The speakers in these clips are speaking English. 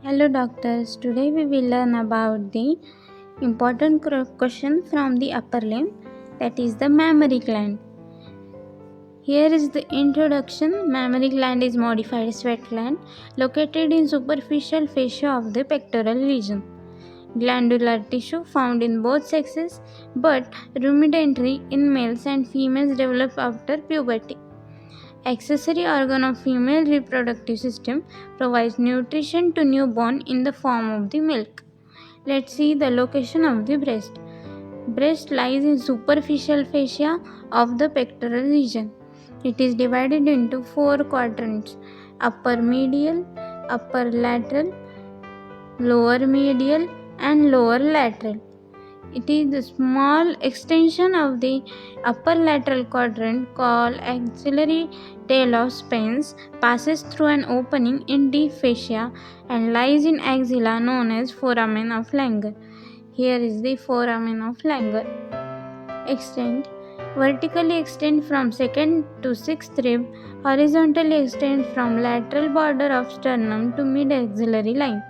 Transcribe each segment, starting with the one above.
Hello doctors, today we will learn about the important question from the upper limb, that is the mammary gland. Here is the introduction. Mammary gland is modified sweat gland located in superficial fascia of the pectoral region. Glandular tissue found in both sexes but rudimentary in males and females develop after puberty. Accessory organ of female reproductive system provides nutrition to newborn in the form of the milk. Let's see the location of the breast. Breast lies in superficial fascia of the pectoral region. It is divided into 4 quadrants: upper medial, upper lateral, lower medial and lower lateral. It is the small extension of the upper lateral quadrant called axillary tail of Spence, passes through an opening in deep fascia and lies in axilla known as foramen of Langer. Here is the foramen of Langer. Extend. Vertically extend from 2nd to 6th rib, horizontally extend from lateral border of sternum to mid-axillary line.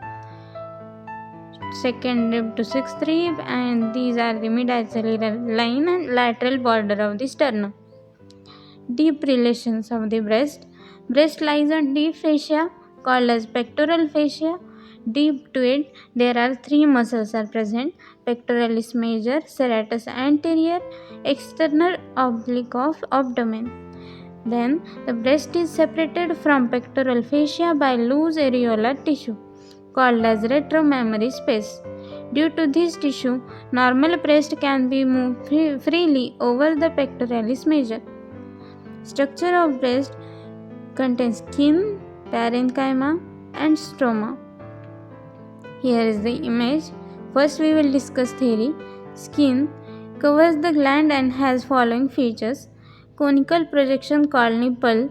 2nd rib to 6th rib, and these are the mid-axillary line and lateral border of the sternum. Deep relations of the breast. Breast lies on deep fascia called as pectoral fascia. Deep to it, there are 3 muscles are present: pectoralis major, serratus anterior, external oblique of abdomen. Then the breast is separated from pectoral fascia by loose areolar tissue called as retromammary space. Due to this tissue, normal breast can be moved freely over the pectoralis major. Structure of breast contains skin, parenchyma and stroma. Here is the image. First we will discuss theory. Skin covers the gland and has following features: conical projection called nipple,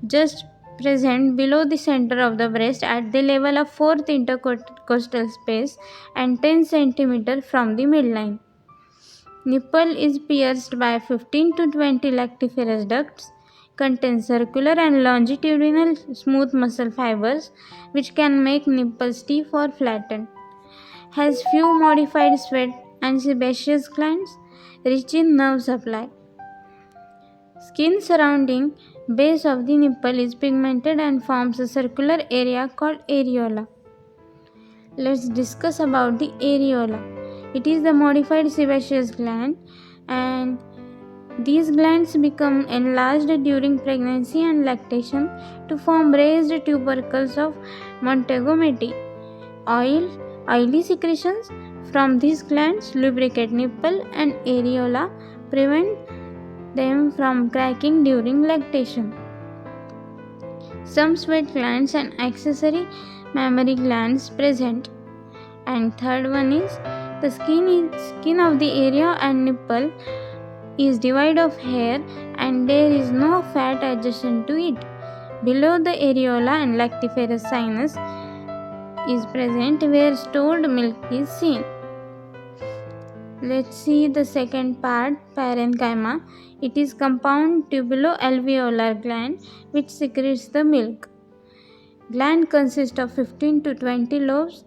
just present below the center of the breast at the level of 4th intercostal space and 10 cm from the midline. Nipple is pierced by 15 to 20 lactiferous ducts, contains circular and longitudinal smooth muscle fibers which can make nipple stiff or flattened. Has few modified sweat and sebaceous glands, rich in nerve supply. Skin surrounding base of the nipple is pigmented and forms a circular area called areola. Let's discuss about the areola. It is the modified sebaceous gland, and these glands become enlarged during pregnancy and lactation to form raised tubercles of Montego Metti. Oily secretions from these glands lubricate nipple and areola, prevent them from cracking during lactation. Some sweat glands and accessory mammary glands present. And third one is the skin of the area and nipple is devoid of hair and there is no fat adjacent to it. Below the areola and lactiferous sinus is present where stored milk is seen. Let's see the second part, parenchyma. It is compound tubulo-alveolar gland which secretes the milk. Gland consists of 15 to 20 lobes.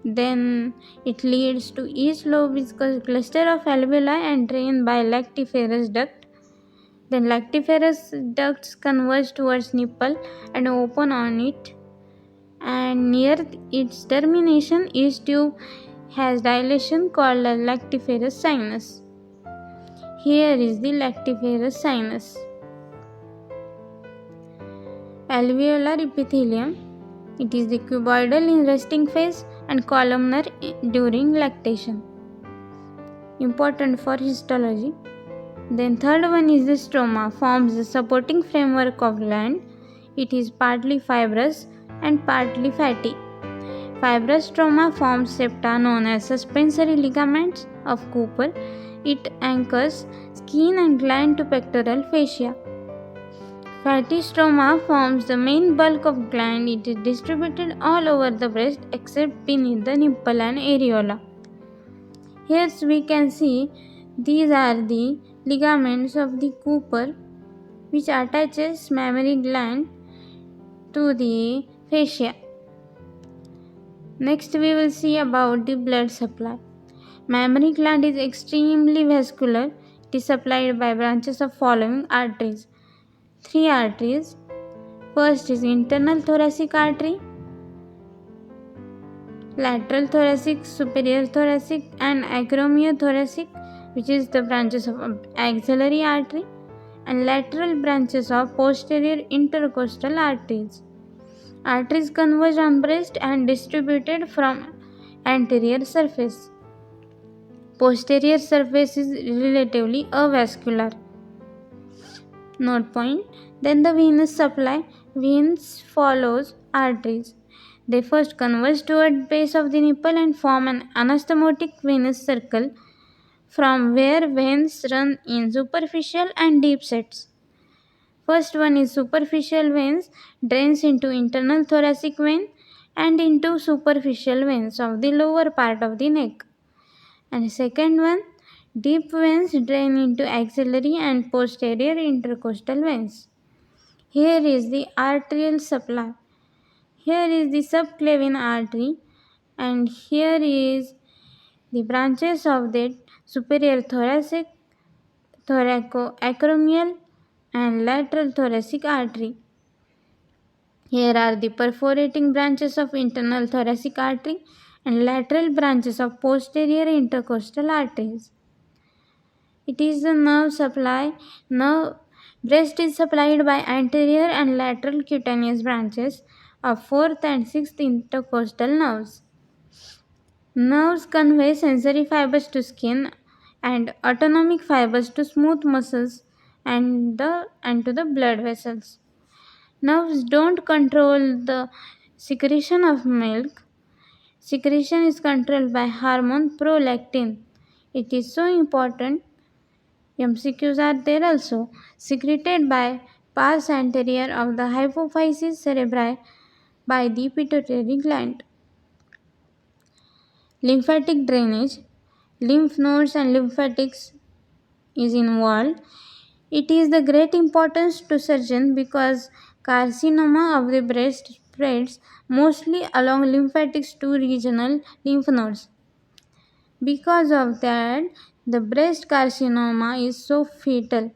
Then it leads to each lobe is a cluster of alveoli and drained by lactiferous duct. Then lactiferous ducts converge towards nipple and open on it. And near its termination, each tube has dilation called a lactiferous sinus. Here is the lactiferous sinus. Alveolar epithelium. It is the cuboidal in resting phase and columnar during lactation. Important for histology. Then third one is the stroma, forms the supporting framework of gland. It is partly fibrous and partly fatty. Fibrous stroma forms septa known as suspensory ligaments of Cooper. It anchors skin and gland to pectoral fascia. Fatty stroma forms the main bulk of gland. It is distributed all over the breast except beneath the nipple and areola. Here we can see these are the ligaments of the Cooper which attaches mammary gland to the fascia. Next, we will see about the blood supply. Mammary gland is extremely vascular. It is supplied by branches of following arteries. Three arteries. First is internal thoracic artery, lateral thoracic, superior thoracic, and acromiothoracic, which is the branches of axillary artery, and lateral branches of posterior intercostal arteries. Arteries converge on breast and distributed from anterior surface. Posterior surface is relatively avascular. Note point. Then the venous supply. Veins follows arteries. They first converge toward base of the nipple and form an anastomotic venous circle from where veins run in superficial and deep sets. First one is superficial veins drains into internal thoracic vein and into superficial veins of the lower part of the neck. And second one, deep veins drain into axillary and posterior intercostal veins. Here is the arterial supply. Here is the subclavian artery, and here is the branches of the superior thoracic, thoracoacromial, and lateral thoracic artery. Here are the perforating branches of internal thoracic artery and lateral branches of posterior intercostal arteries. It is the nerve supply. Breast is supplied by anterior and lateral cutaneous branches of fourth and sixth intercostal nerves. Nerves convey sensory fibers to skin and autonomic fibers to smooth muscles and to the blood vessels. Nerves don't control the secretion of milk. Secretion is controlled by hormone prolactin. It is so important. MCQs are there also. Secreted by pars anterior of the hypophysis cerebri by the pituitary gland. Lymphatic drainage. Lymph nodes and lymphatics is involved. It is the great importance to surgeon because carcinoma of the breast spreads mostly along lymphatics to regional lymph nodes. Because of that, the breast carcinoma is so fatal.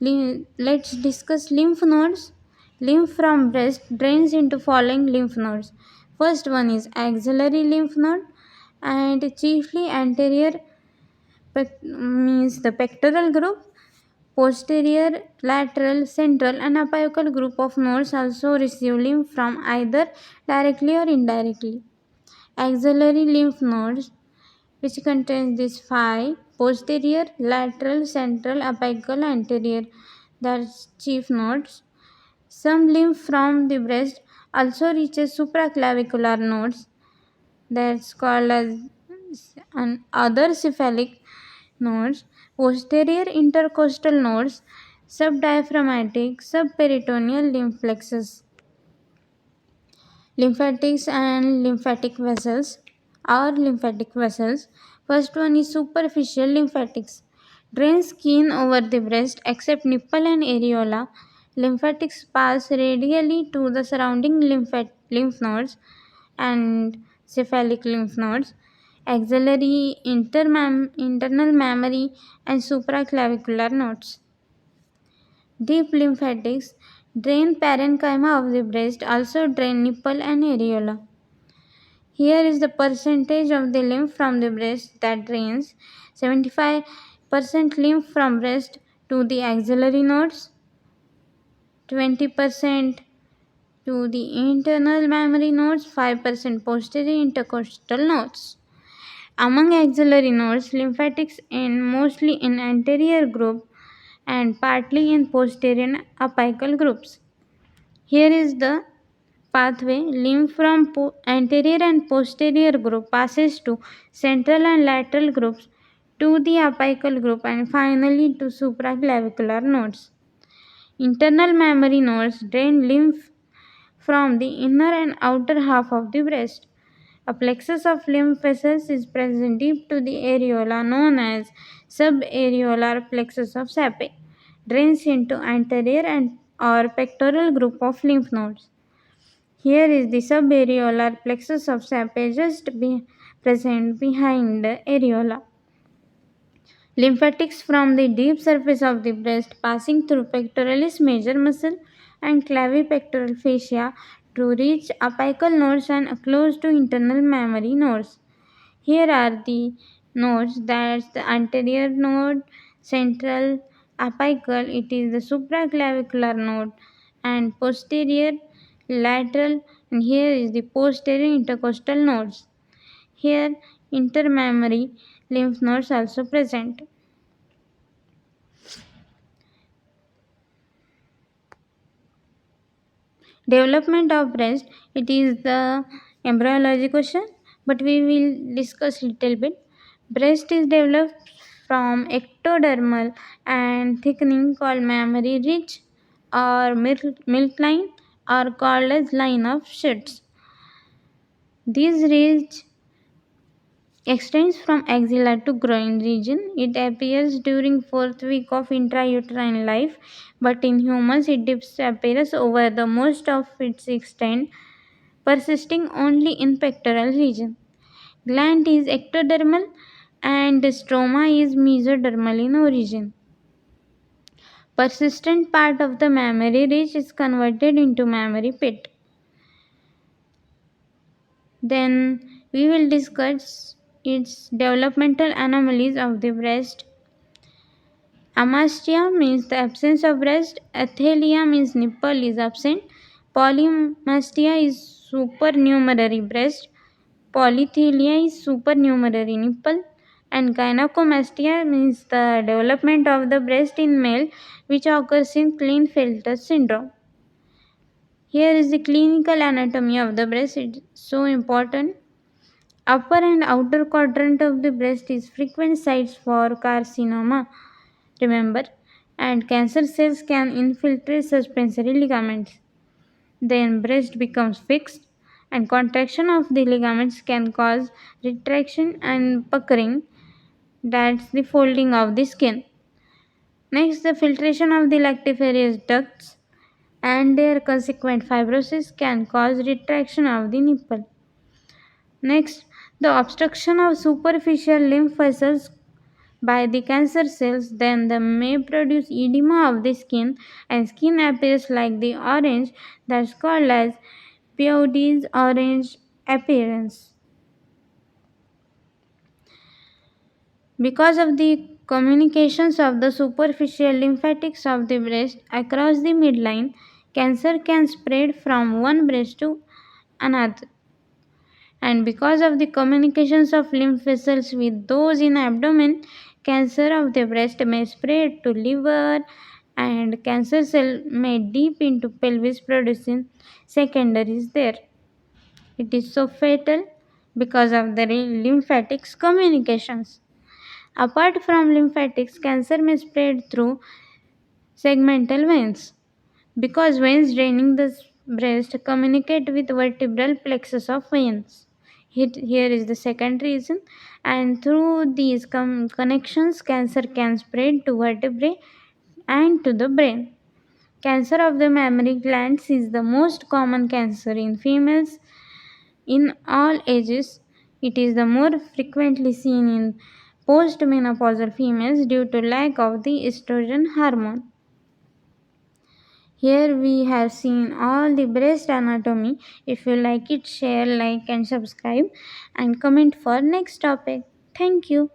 Let's discuss lymph nodes. Lymph from breast drains into following lymph nodes. First one is axillary lymph node and chiefly anterior means the pectoral group. Posterior, lateral, central and apical group of nodes also receive lymph from either directly or indirectly. Axillary lymph nodes, which contains these five: posterior, lateral, central, apical, anterior, that's chief nodes. Some lymph from the breast also reaches supraclavicular nodes, that's called as other cephalic nodes, posterior intercostal nodes, subdiaphragmatic, subperitoneal lymph plexus. Lymphatics and lymphatic vessels are lymphatic vessels. First one is superficial lymphatics. Drain skin over the breast except nipple and areola. Lymphatics pass radially to the surrounding lymph nodes and cephalic lymph nodes. Axillary, internal mammary and supraclavicular nodes. Deep lymphatics drain parenchyma of the breast, also drain nipple and areola. Here is the percentage of the lymph from the breast that drains. 75% lymph from breast to the axillary nodes, 20% to the internal mammary nodes, 5% posterior intercostal nodes. Among axillary nodes, lymphatics end mostly in anterior group and partly in posterior and apical groups. Here is the pathway. Lymph from anterior and posterior group passes to central and lateral groups, to the apical group and finally to supraclavicular nodes. Internal mammary nodes drain lymph from the inner and outer half of the breast. A plexus of lymph vessels is present deep to the areola known as subareolar plexus of Sappe. Drains into anterior and or pectoral group of lymph nodes. Here is the subareolar plexus of Sape present behind the areola. Lymphatics from the deep surface of the breast passing through pectoralis major muscle and clavipectoral fascia to reach apical nodes and close to internal mammary nodes. Here are the nodes, that's the anterior node, central, apical, it is the supraclavicular node, and posterior, lateral, and here is the posterior intercostal nodes. Here intermammary lymph nodes also present. Development of breast, it is the embryology question, but we will discuss little bit. Breast is developed from ectodermal and thickening called mammary ridge or milk line or called as line of Schutz. This ridge extends from axilla to groin region. It appears during fourth week of intrauterine life, but in humans it disappears over the most of its extent, persisting only in pectoral region. Gland is ectodermal and stroma is mesodermal in origin. Persistent part of the mammary ridge is converted into mammary pit. Then we will discuss its developmental anomalies of the breast. Amastia means the absence of breast. Athelia means nipple is absent. Polymastia is supernumerary breast. Polythelia is supernumerary nipple. And gynecomastia means the development of the breast in male which occurs in Klinefelter syndrome. Here is the clinical anatomy of the breast. It's so important. Upper and outer quadrant of the breast is frequent sites for carcinoma, remember, and cancer cells can infiltrate suspensory ligaments. Then breast becomes fixed and contraction of the ligaments can cause retraction and puckering, that's the folding of the skin. Next, the filtration of the lactiferous ducts and their consequent fibrosis can cause retraction of the nipple. Next, the obstruction of superficial lymph vessels by the cancer cells, then they may produce edema of the skin and skin appears like the orange, that's called as Peau's orange appearance. Because of the communications of the superficial lymphatics of the breast across the midline, cancer can spread from one breast to another. And because of the communications of lymph vessels with those in abdomen, cancer of the breast may spread to liver and cancer cell may deep into pelvis producing secondaries there. It is so fatal because of the lymphatics communications. Apart from lymphatics, cancer may spread through segmental veins because veins draining the breast communicate with vertebral plexus of veins. Here is the second reason, and through these connections, cancer can spread to vertebrae and to the brain. Cancer of the mammary glands is the most common cancer in females in all ages. It is the more frequently seen in postmenopausal females due to lack of the estrogen hormone. Here we have seen all the breast anatomy. If you like it, share, like and subscribe and comment for next topic. Thank you.